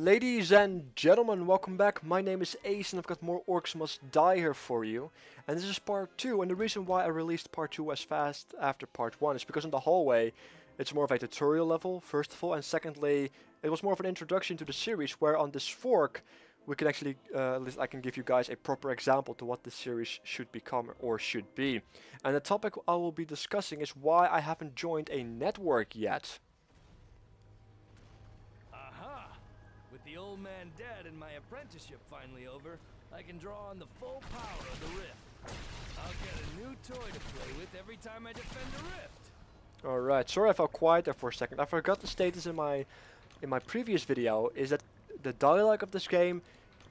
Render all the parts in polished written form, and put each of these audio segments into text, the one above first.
Ladies and gentlemen, welcome back. My name is Ace and I've got more Orcs Must Die here for you. And this is part 2, and the reason why I released part 2 as fast after part 1 is because in the hallway it's more of a tutorial level, first of all, and secondly it was more of an introduction to the series where on this fork we can actually, at least I can give you guys a proper example to what this series should become or should be. And the topic I will be discussing is why I haven't joined a network yet. Aha! With the old man dead and my apprenticeship finally over, I can draw on the full power of the rift. I'll get a new toy to play with every time I defend a rift. Alright, sorry I felt quiet there for a second. I forgot the status in my previous video is that the dialogue of this game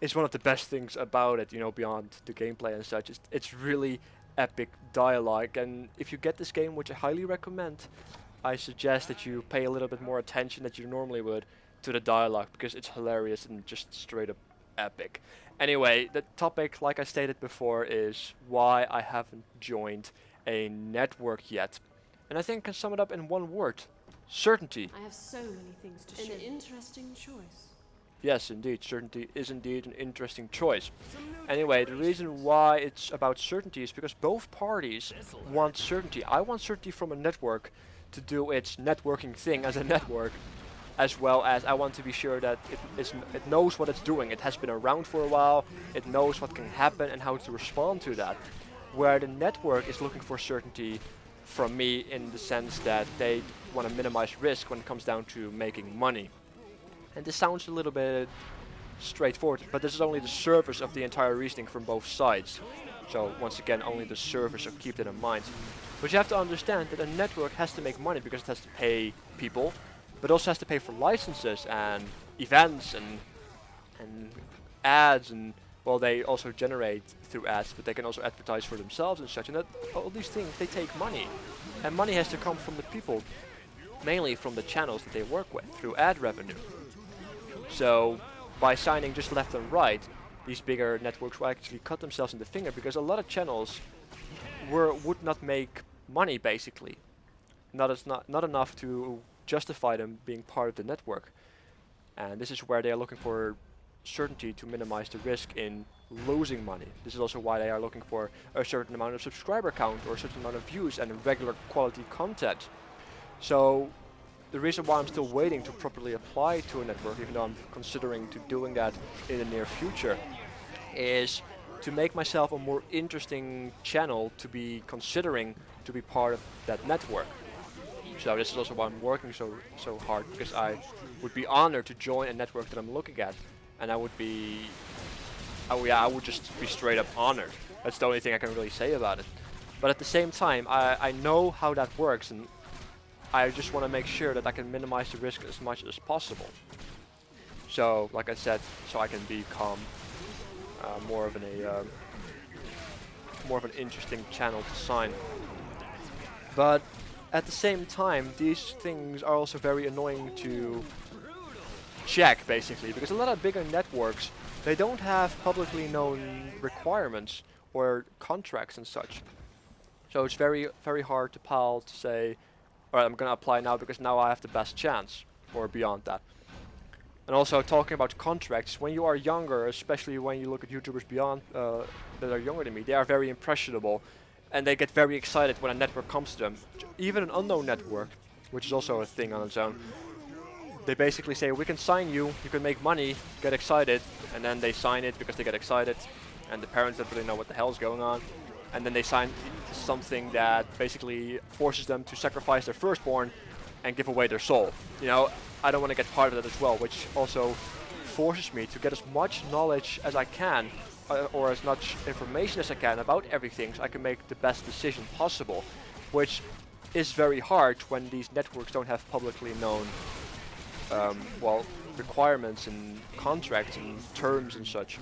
is one of the best things about it, you know, beyond the gameplay and such. It's really epic dialogue, and if you get this game, which I highly recommend, I suggest that you pay a little bit more attention than you normally would to the dialogue, because it's hilarious and just straight up epic. Anyway, the topic, like I stated before, is why I haven't joined a network yet. And I think I can sum it up in one word: certainty. I have so many things to share. An interesting choice. Yes, indeed, certainty is indeed an interesting choice. Anyway, the reason why it's about certainty is because both parties want certainty. I want certainty from a network to do its networking thing as a network, as well as I want to be sure that it knows what it's doing. It has been around for a while, it knows what can happen and how to respond to that. Where the network is looking for certainty from me in the sense that they want to minimize risk when it comes down to making money. And this sounds a little bit straightforward, but this is only the surface of the entire reasoning from both sides. So once again, only the surface, so keep that in mind. But you have to understand that a network has to make money because it has to pay people, but also has to pay for licenses and events and ads, and well, they also generate through ads, but they can also advertise for themselves and such, and that, all these things, they take money. And money has to come from the people, mainly from the channels that they work with, through ad revenue. So by signing just left and right, these bigger networks will actually cut themselves in the finger, because a lot of channels would not make money, basically. Not enough to justify them being part of the network. And this is where they are looking for certainty to minimize the risk in losing money. This is also why they are looking for a certain amount of subscriber count or a certain amount of views and regular quality content. So the reason why I'm still waiting to properly apply to a network, even though I'm considering to doing that in the near future, is to make myself a more interesting channel to be considering to be part of that network. So this is also why I'm working so hard, because I would be honored to join a network that I'm looking at, and I would just be straight up honored. That's the only thing I can really say about it. But at the same time, I know how that works, and I just want to make sure that I can minimize the risk as much as possible. So, like I said, so I can become more of an interesting channel to sign. But at the same time, these things are also very annoying to check, basically, because a lot of bigger networks, they don't have publicly known requirements or contracts and such. So it's very hard to PAL to say, alright, I'm gonna apply now because now I have the best chance, or beyond that. And also, talking about contracts, when you are younger, especially when you look at YouTubers beyond that are younger than me, they are very impressionable, and they get very excited when a network comes to them. Even an unknown network, which is also a thing on its own, they basically say, we can sign you, you can make money, get excited, and then they sign it because they get excited, and the parents don't really know what the hell is going on, and then they sign something that basically forces them to sacrifice their firstborn and give away their soul. You know, I don't want to get part of that as well, which also forces me to get as much knowledge as I can, or as much information as I can about everything, so I can make the best decision possible, which is very hard when these networks don't have publicly known well, requirements and contracts and terms and such.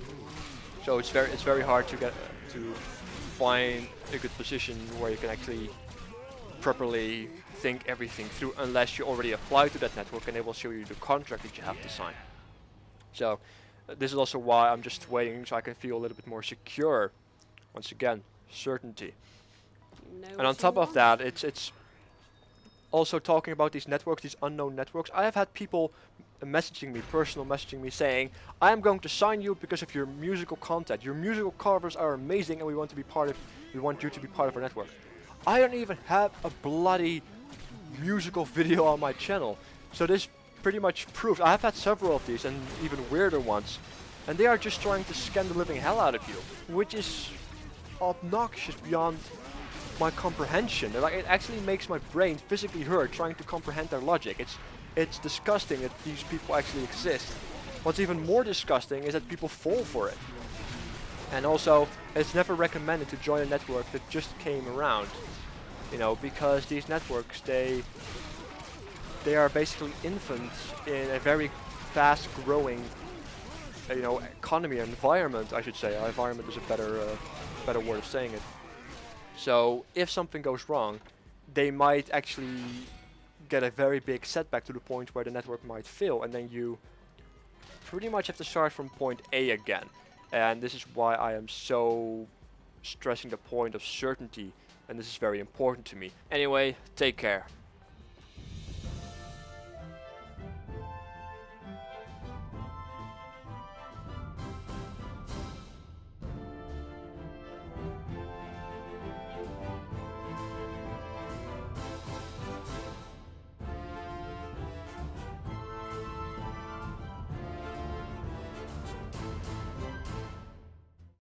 So it's very hard to get to find a good position where you can actually properly think everything through, unless you already apply to that network and they will show you the contract that you have to sign. So this is also why I'm just waiting, so I can feel a little bit more secure. Once again, certainty. And on top of that, it's Also talking about these networks, these unknown networks, I have had people messaging me, personal messaging me saying, I am going to sign you because of your musical content. Your musical covers are amazing and we want you to be part of our network. I don't even have a bloody musical video on my channel. So this pretty much proves, I have had several of these and even weirder ones. And they are just trying to scam the living hell out of you, which is obnoxious beyond my comprehension. Like, it actually makes my brain physically hurt trying to comprehend their logic. It's disgusting that these people actually exist. What's even more disgusting is that people fall for it. And also, it's never recommended to join a network that just came around. You know, because these networks, they are basically infants in a very fast growing, you know, economy, environment, I should say. Environment is a better word of saying it. So if something goes wrong, they might actually get a very big setback to the point where the network might fail, and then you pretty much have to start from point A again. And this is why I am so stressing the point of certainty, and this is very important to me. Anyway, take care.